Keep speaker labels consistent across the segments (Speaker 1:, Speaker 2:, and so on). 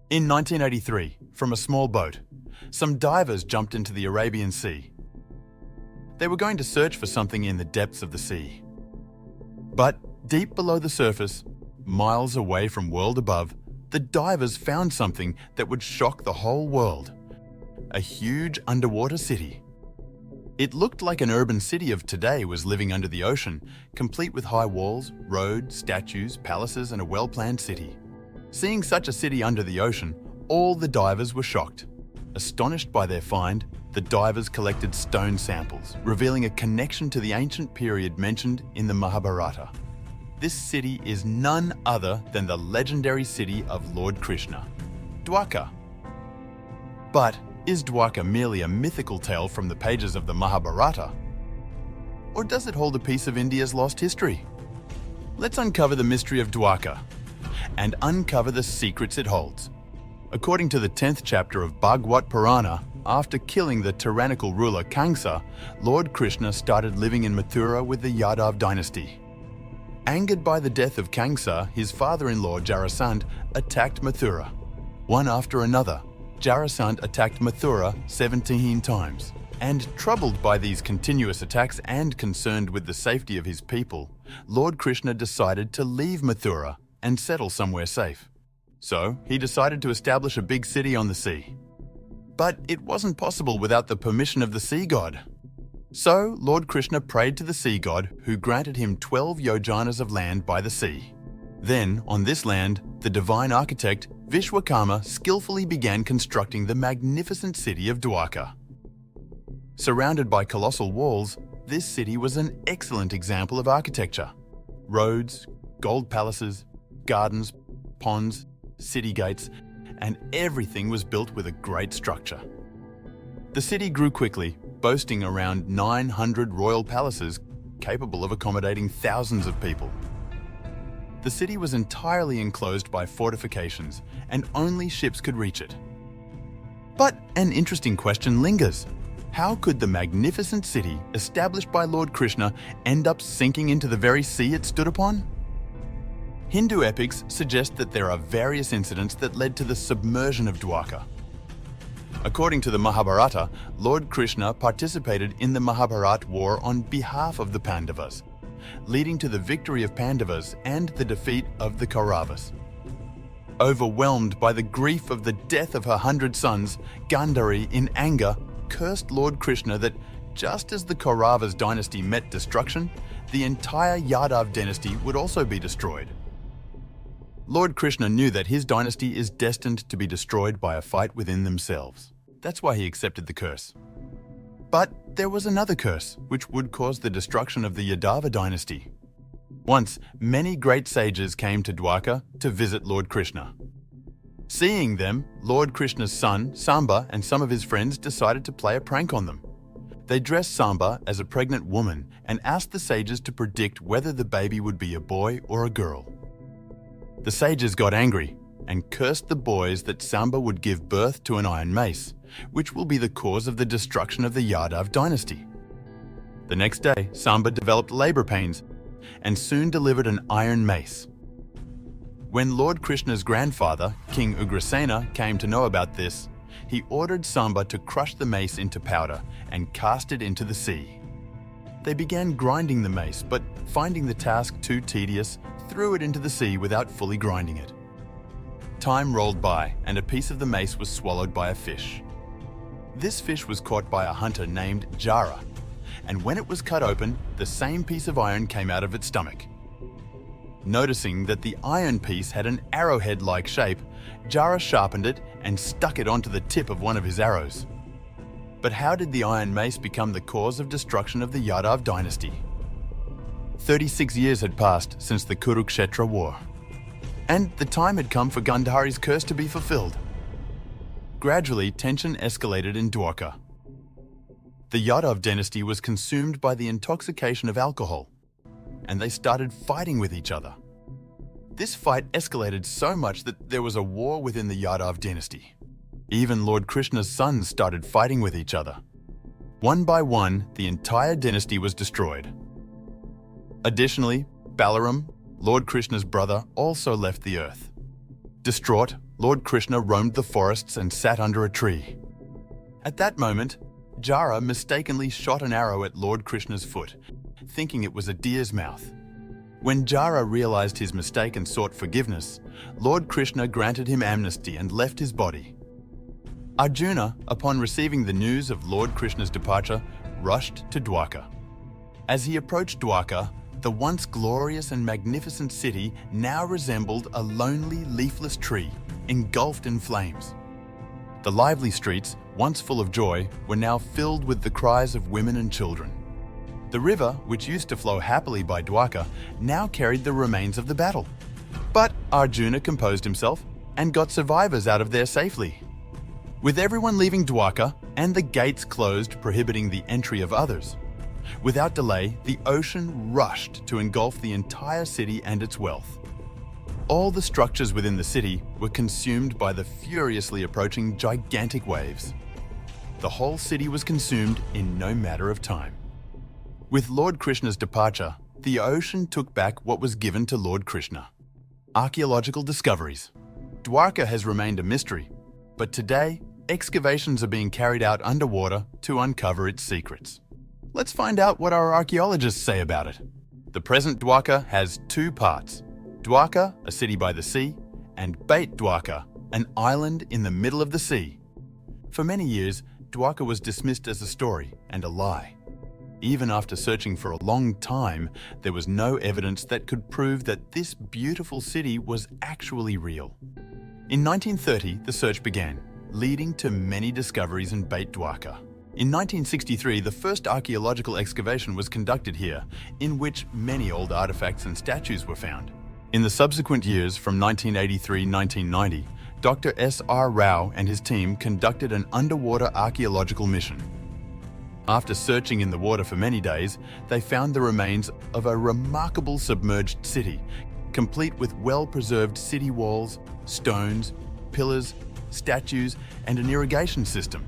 Speaker 1: In 1983, from a small boat, some divers jumped into the Arabian Sea. They were going to search for something in the depths of the sea. But deep below the surface, miles away from world above, the divers found something that would shock the whole world. A huge underwater city. It looked like an urban city of today was living under the ocean, complete with high walls, roads, statues, palaces, and a well-planned city. Seeing such a city under the ocean, all the divers were shocked. Astonished by their find, the divers collected stone samples, revealing a connection to the ancient period mentioned in the Mahabharata. This city is none other than the legendary city of Lord Krishna, Dwarka. But is Dwarka merely a mythical tale from the pages of the Mahabharata? Or does it hold a piece of India's lost history? Let's uncover the mystery of Dwarka and uncover the secrets it holds. According to the 10th chapter of Bhagavad Purana, after killing the tyrannical ruler Kamsa, Lord Krishna started living in Mathura with the Yadav dynasty. Angered by the death of Kamsa, his father-in-law Jarasandh attacked Mathura. One after another, Jarasandh attacked Mathura 17 times. And troubled by these continuous attacks and concerned with the safety of his people, Lord Krishna decided to leave Mathura and settle somewhere safe. So he decided to establish a big city on the sea. But it wasn't possible without the permission of the sea god. So Lord Krishna prayed to the sea god, who granted him 12 yojanas of land by the sea. Then, on this land, the divine architect Vishwakarma skillfully began constructing the magnificent city of Dwarka. Surrounded by colossal walls, this city was an excellent example of architecture. Roads, gold palaces, gardens, ponds, city gates, and everything was built with a great structure. The city grew quickly, boasting around 900 royal palaces capable of accommodating thousands of people. The city was entirely enclosed by fortifications, and only ships could reach it. But an interesting question lingers. How could the magnificent city established by Lord Krishna end up sinking into the very sea it stood upon? Hindu epics suggest that there are various incidents that led to the submersion of Dwarka. According to the Mahabharata, Lord Krishna participated in the Mahabharata war on behalf of the Pandavas, leading to the victory of Pandavas and the defeat of the Kauravas. Overwhelmed by the grief of the death of her 100 sons, Gandhari, in anger, cursed Lord Krishna that just as the Kauravas dynasty met destruction, the entire Yadav dynasty would also be destroyed. Lord Krishna knew that his dynasty is destined to be destroyed by a fight within themselves. That's why he accepted the curse. But there was another curse, which would cause the destruction of the Yadava dynasty. Once, many great sages came to Dwarka to visit Lord Krishna. Seeing them, Lord Krishna's son, Samba, and some of his friends decided to play a prank on them. They dressed Samba as a pregnant woman and asked the sages to predict whether the baby would be a boy or a girl. The sages got angry and cursed the boys that Samba would give birth to an iron mace, which will be the cause of the destruction of the Yadav dynasty. The next day, Samba developed labor pains and soon delivered an iron mace. When Lord Krishna's grandfather, King Ugrasena, came to know about this, he ordered Samba to crush the mace into powder and cast it into the sea. They began grinding the mace, but finding the task too tedious, threw it into the sea without fully grinding it. Time rolled by, and a piece of the mace was swallowed by a fish. This fish was caught by a hunter named Jara, and when it was cut open, the same piece of iron came out of its stomach. Noticing that the iron piece had an arrowhead-like shape, Jara sharpened it and stuck it onto the tip of one of his arrows. But how did the iron mace become the cause of destruction of the Yadav dynasty? 36 years had passed since the Kurukshetra war, and the time had come for Gandhari's curse to be fulfilled. Gradually, tension escalated in Dwarka. The Yadav dynasty was consumed by the intoxication of alcohol, and they started fighting with each other. This fight escalated so much that there was a war within the Yadav dynasty. Even Lord Krishna's sons started fighting with each other. One by one, the entire dynasty was destroyed. Additionally, Balaram, Lord Krishna's brother, also left the earth. Distraught, Lord Krishna roamed the forests and sat under a tree. At that moment, Jara mistakenly shot an arrow at Lord Krishna's foot, thinking it was a deer's mouth. When Jara realized his mistake and sought forgiveness, Lord Krishna granted him amnesty and left his body. Arjuna, upon receiving the news of Lord Krishna's departure, rushed to Dwarka. As he approached Dwarka, the once glorious and magnificent city now resembled a lonely, leafless tree, engulfed in flames. The lively streets, once full of joy, were now filled with the cries of women and children. The river, which used to flow happily by Dwarka, now carried the remains of the battle. But Arjuna composed himself and got survivors out of there safely. With everyone leaving Dwarka and the gates closed prohibiting the entry of others, without delay, the ocean rushed to engulf the entire city and its wealth. All the structures within the city were consumed by the furiously approaching gigantic waves. The whole city was consumed in no matter of time. With Lord Krishna's departure, the ocean took back what was given to Lord Krishna. Archaeological discoveries. Dwarka has remained a mystery, but today, excavations are being carried out underwater to uncover its secrets. Let's find out what our archaeologists say about it. The present Dwarka has two parts: Dwarka, a city by the sea, and Beit Dwarka, an island in the middle of the sea. For many years, Dwarka was dismissed as a story and a lie. Even after searching for a long time, there was no evidence that could prove that this beautiful city was actually real. In 1930, the search began, leading to many discoveries in Beit Dwarka. In 1963, the first archaeological excavation was conducted here, in which many old artifacts and statues were found. In the subsequent years, from 1983-1990, Dr. S.R. Rao and his team conducted an underwater archaeological mission. After searching in the water for many days, they found the remains of a remarkable submerged city, complete with well-preserved city walls, stones, pillars, statues, and an irrigation system.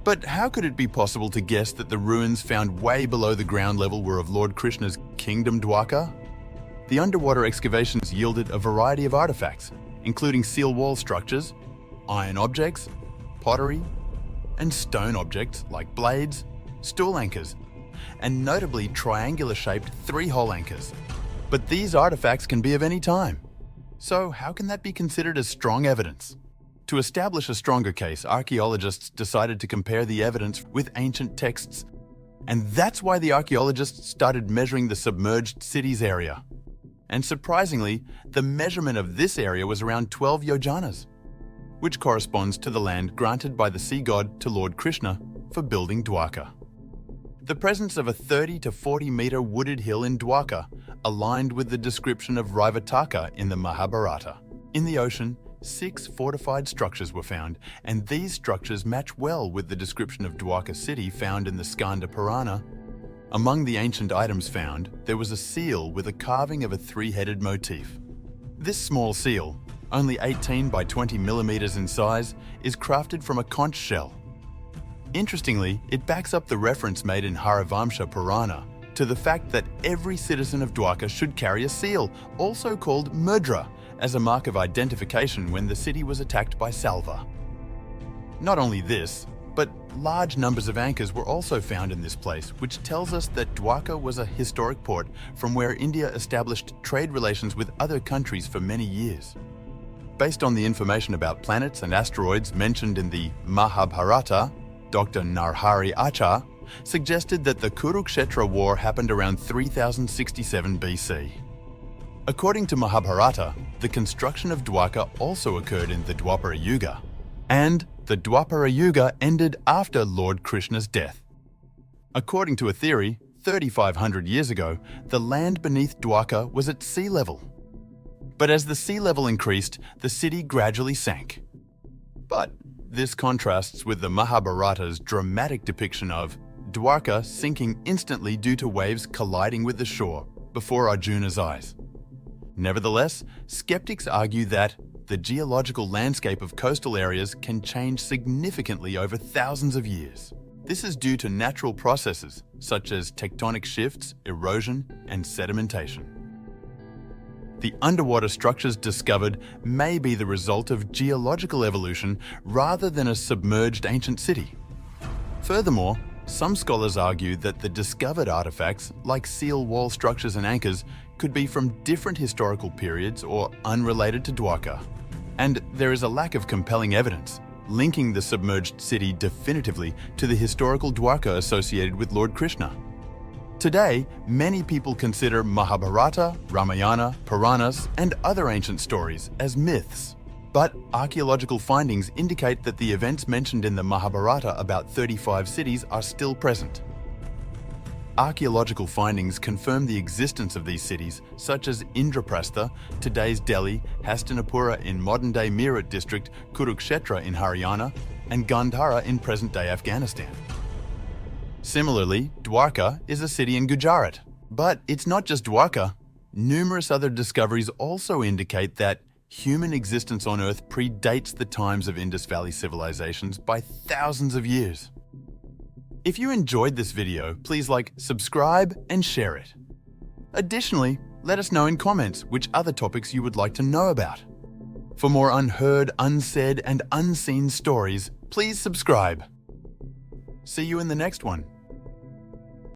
Speaker 1: But how could it be possible to guess that the ruins found way below the ground level were of Lord Krishna's kingdom Dwarka? The underwater excavations yielded a variety of artifacts, including seal wall structures, iron objects, pottery, and stone objects like blades, stool anchors, and notably triangular-shaped three-hole anchors. But these artifacts can be of any time. So how can that be considered as strong evidence? To establish a stronger case, archaeologists decided to compare the evidence with ancient texts, and that's why the archaeologists started measuring the submerged city's area. And surprisingly, the measurement of this area was around 12 yojanas, which corresponds to the land granted by the sea god to Lord Krishna for building Dwarka. The presence of a 30 to 40 meter wooded hill in Dwarka aligned with the description of Rivataka in the Mahabharata. In the ocean, 6 fortified structures were found, and these structures match well with the description of Dwarka city found in the Skanda Purana. Among the ancient items found, there was a seal with a carving of a three-headed motif. This small seal, only 18 by 20 millimeters in size, is crafted from a conch shell. Interestingly, it backs up the reference made in Harivamsha Purana to the fact that every citizen of Dwarka should carry a seal, also called mudra, as a mark of identification when the city was attacked by Salva. Not only this, but large numbers of anchors were also found in this place, which tells us that Dwarka was a historic port from where India established trade relations with other countries for many years. Based on the information about planets and asteroids mentioned in the Mahabharata, Dr. Narhari Achar suggested that the Kurukshetra war happened around 3067 BC. According to Mahabharata, the construction of Dwarka also occurred in the Dwapara Yuga, and the Dwapara Yuga ended after Lord Krishna's death. According to a theory, 3,500 years ago, the land beneath Dwarka was at sea level. But as the sea level increased, the city gradually sank. But this contrasts with the Mahabharata's dramatic depiction of Dwarka sinking instantly due to waves colliding with the shore before Arjuna's eyes. Nevertheless, skeptics argue that the geological landscape of coastal areas can change significantly over thousands of years. This is due to natural processes such as tectonic shifts, erosion, and sedimentation. the underwater structures discovered may be the result of geological evolution rather than a submerged ancient city. Furthermore, some scholars argue that the discovered artifacts, like seal wall structures and anchors, could be from different historical periods or unrelated to Dwarka. And there is a lack of compelling evidence linking the submerged city definitively to the historical Dwarka associated with Lord Krishna. Today, many people consider Mahabharata, Ramayana, Puranas, and other ancient stories as myths. But archaeological findings indicate that the events mentioned in the Mahabharata about 35 cities are still present. Archaeological findings confirm the existence of these cities, such as Indraprastha, today's Delhi, Hastinapura in modern-day Meerut district, Kurukshetra in Haryana, and Gandhara in present-day Afghanistan. Similarly, Dwarka is a city in Gujarat. But it's not just Dwarka. Numerous other discoveries also indicate that human existence on Earth predates the times of Indus Valley civilizations by thousands of years. If you enjoyed this video, please subscribe and share it. Additionally, let us know in comments which other topics you would like to know about. For more unheard, unsaid, and unseen stories, please subscribe. See you in the next one.